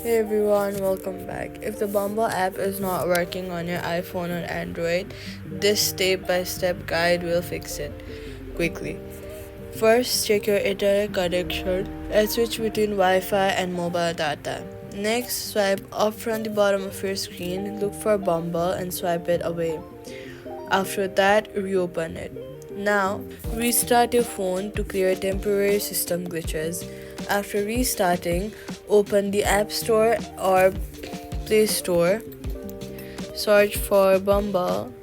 Hey everyone, welcome back. If the Bumble app is not working on your iPhone or Android, this step by step guide will fix it quickly. First, check your internet connection and switch between Wi Fi and mobile data. Next, swipe up from the bottom of your screen, look for Bumble and swipe it away. After that, reopen it. Now, restart your phone to clear temporary system glitches. After restarting, open the App Store or Play Store, search for Bumble,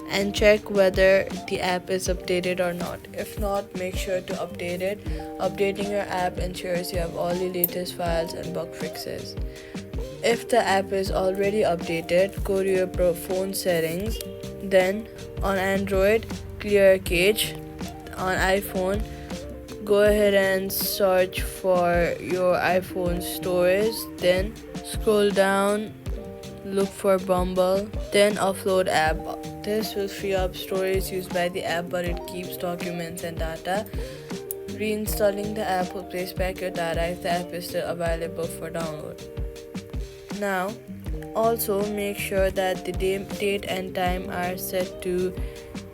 and check whether the app is updated or not. If not, make sure to update it. Updating your app ensures you have all the latest files and bug fixes. If the app is already updated, go to your phone settings. Then, on Android, clear cache. On iPhone, go ahead and search for your iPhone storage. Then, scroll down, look for Bumble. Then, upload app. This will free up storage used by the app, but it keeps documents and data. Reinstalling the app will place back your data if the app is still available for download. Now, also make sure that the date and time are set to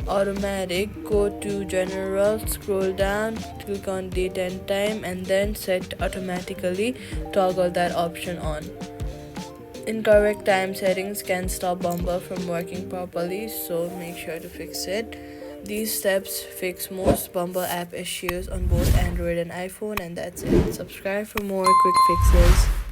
automatic. Go to general, scroll down, click on date and time, and then set automatically. Toggle that option on. Incorrect time settings can stop Bumble from working properly, so make sure to fix it. These steps fix most Bumble app issues on both Android and iPhone, and that's it. Subscribe for more quick fixes.